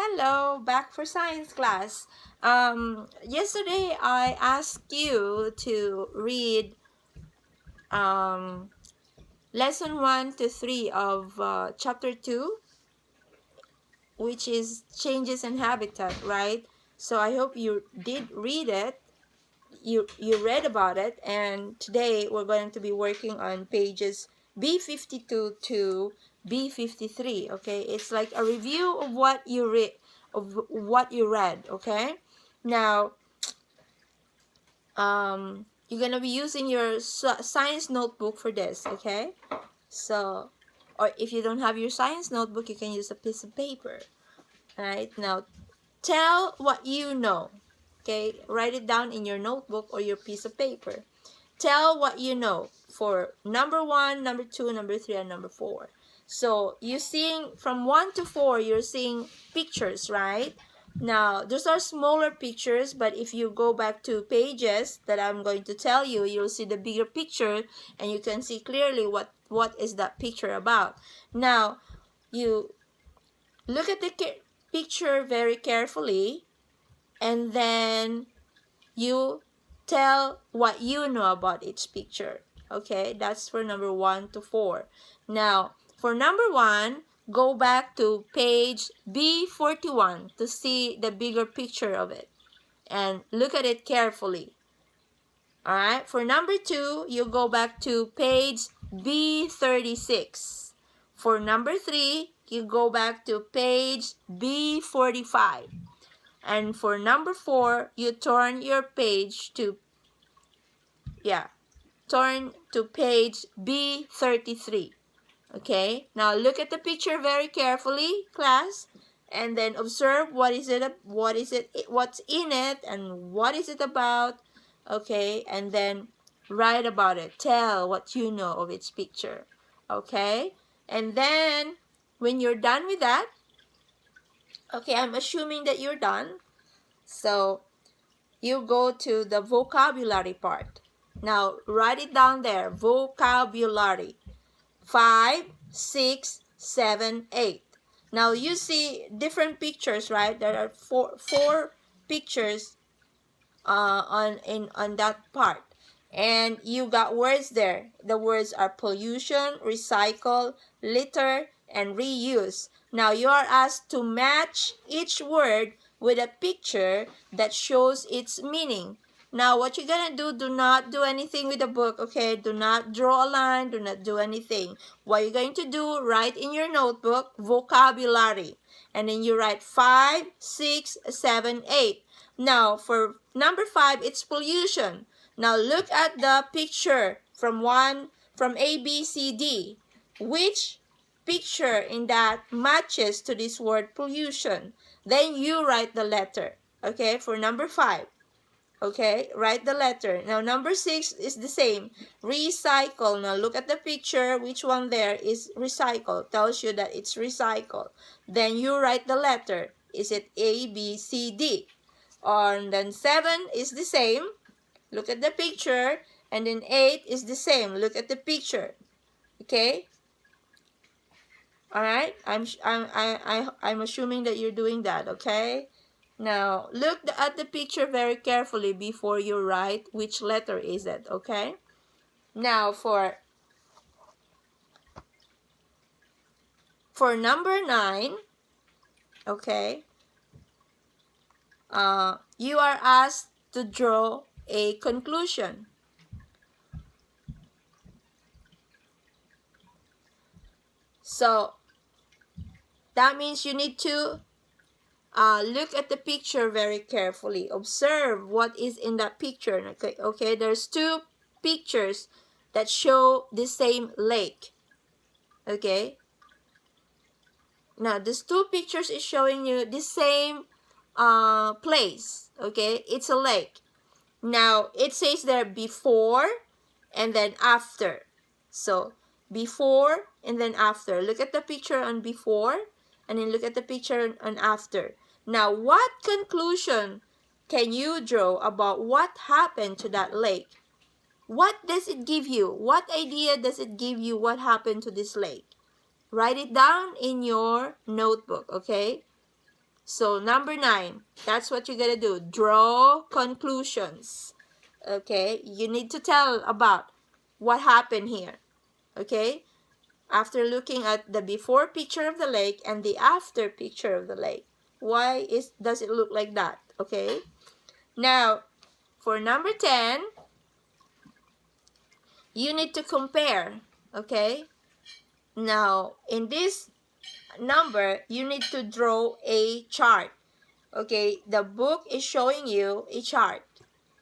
Hello, back for science class. Yesterday I asked you to read lesson 1 to 3 of chapter 2, which is changes in habitat, right? So I hope you did read it. You read about it, and today we're going to be working on pages B52 to B53. Okay, it's like a review of what you read. Okay, now you're gonna be using your science notebook for this. Okay, so, or if you don't have your science notebook, you can use a piece of paper. All right, now tell what you know. Okay, write it down in your notebook or your piece of paper. Tell what you know for number 1, number 2, number 3, and number 4. So you're seeing from 1 to 4, you're seeing pictures, right? Now, those are smaller pictures, but if you go back to pages that I'm going to tell you, you'll see the bigger picture, and you can see clearly what is that picture about. Now, you look at the picture very carefully, and then you tell what you know about each picture. Okay, that's for number 1 to 4. Now, for number 1, go back to page B41 to see the bigger picture of it and look at it carefully. Alright, for number 2, you go back to page B36. For number 3, you go back to page B45. And for number 4, you turn your page to, turn to page B33. Okay, now look at the picture very carefully, class, and then observe what's in it, and what is it about. Okay, and then write about it. Tell what you know of its picture. Okay, and then when you're done with that, okay, I'm assuming that you're done. So you go to the vocabulary part. Now write it down there. Vocabulary 5, 6, 7, 8. Now you see different pictures, right? There are four pictures on that part, and you got words there. The words are pollution, recycle, litter, and reuse. Now you are asked to match each word with a picture that shows its meaning. Now what you're gonna do not do anything with the book, okay? Do not draw a line, do not do anything. What you're going to do, write in your notebook vocabulary, and then you write 5, 6, 7, 8. Now for number 5, it's pollution. Now look at the picture from A, B, C, D. Which picture in that matches to this word pollution? Then you write the letter, okay, for number 5. Okay, write the letter. Now number 6 is the same. Recycle. Now look at the picture. Which one there is recycle? Tells you that it's recycle. Then you write the letter. Is it A, B, C, D? And then 7 is the same. Look at the picture. And then 8 is the same. Look at the picture. Okay? Alright? I'm assuming that you're doing that, okay? Now, look at the picture very carefully before you write which letter is it, okay? Now, for number 9, okay, you are asked to draw a conclusion. So, that means you need to look at the picture very carefully. Observe what is in that picture. Okay, there's 2 pictures that show the same lake. Okay. Now, these 2 pictures is showing you the same place. Okay, it's a lake. Now, it says there before and then after. So, before and then after. Look at the picture on before, and then look at the picture on after. Now, what conclusion can you draw about what happened to that lake? What does it give you? What idea does it give you what happened to this lake? Write it down in your notebook, okay? So number 9, that's what you're gonna do. Draw conclusions. Okay, you need to tell about what happened here. Okay, after looking at the before picture of the lake and the after picture of the lake, why does it look like that? Okay, now for number 10, you need to compare. Okay, now in this number, you need to draw a chart. Okay, the book is showing you a chart.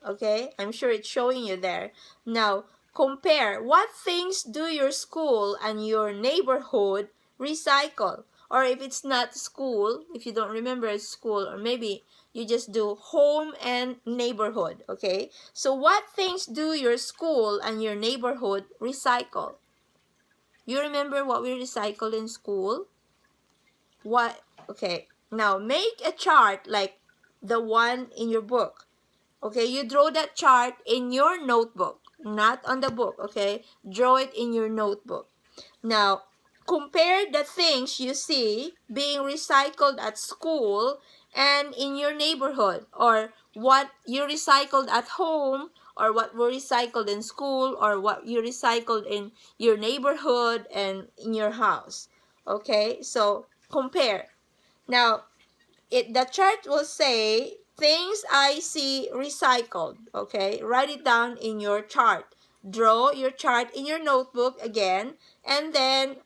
Okay, I'm sure it's showing you there. Now, compare what things do your school and your neighborhood recycle. Or if it's not school, if you don't remember it's school, or maybe you just do home and neighborhood. Okay, so what things do your school and your neighborhood recycle? You remember what we recycle in school? What? Okay, now make a chart like the one in your book. Okay, you draw that chart in your notebook, not on the book. Okay, draw it in your notebook. Now compare the things you see being recycled at school and in your neighborhood, or what you recycled at home, or what were recycled in school, or what you recycled in your neighborhood and in your house. Okay, so compare. Now the chart will say things I see recycled. Okay, write it down in your chart. Draw your chart in your notebook again, and then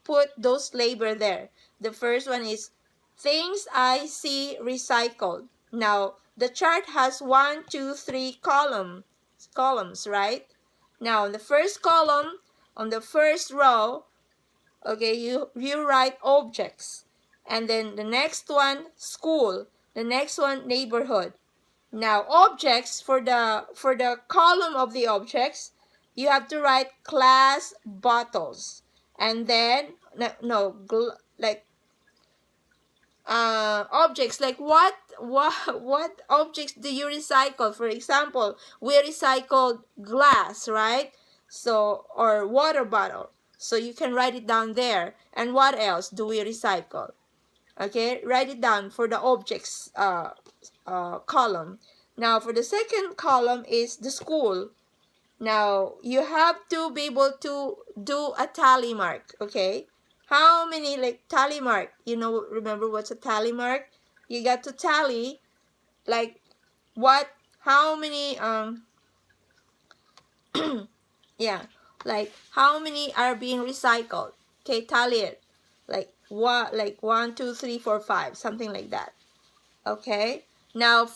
put those label there. The first one is things I see recycled. Now the chart has 1, 2, 3 columns, right? Now in the first column, on the first row, okay, you write objects, and then the next one school, the next one neighborhood. Now objects, for the column of the objects, you have to write glass bottles, and then like objects like what objects do you recycle? For example, we recycled glass, right? So, or water bottle, so you can write it down there. And what else do we recycle? Okay, write it down for the objects column. Now for the second column is the school. Now you have to be able to do a tally mark. Okay, how many, like, tally mark, remember what's a tally mark? You got to tally, like, how many yeah, like how many are being recycled. Okay, tally it, like what, like 1, 2, 3, 4, 5, something like that. Okay, now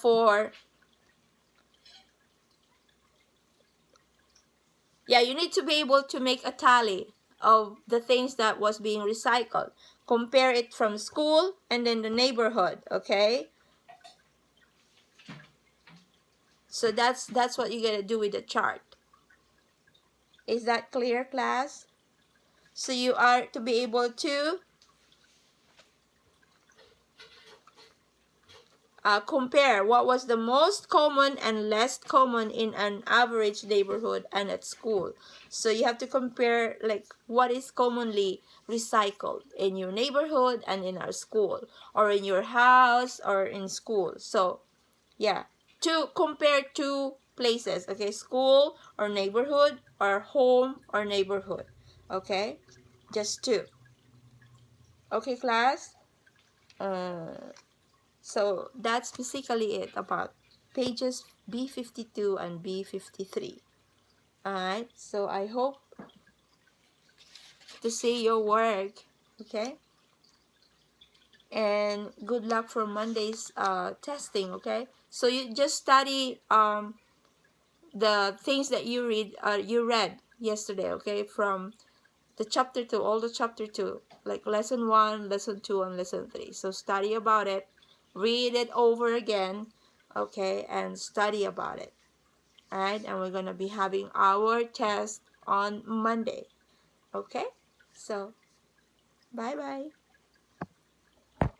you need to be able to make a tally of the things that was being recycled. Compare it from school and then the neighborhood. Okay, so that's what you're gonna do with the chart. Is that clear, class? So you are to be able to compare what was the most common and less common in an average neighborhood and at school. So you have to compare, like, what is commonly recycled in your neighborhood and in our school, or in your house or in school. So yeah, to compare two places. Okay, school or neighborhood, or home or neighborhood. Okay, just two. Okay, class. So that's basically it about pages B52 and B53. Alright, so I hope to see your work. Okay, and good luck for Monday's testing. Okay, so you just study the things that you read yesterday. Okay, from the chapter 2, all the chapter 2, like lesson 1, lesson 2, and lesson 3. So study about it, read it over again, okay, and study about it. All right, and we're gonna be having our test on Monday. Okay, so bye bye.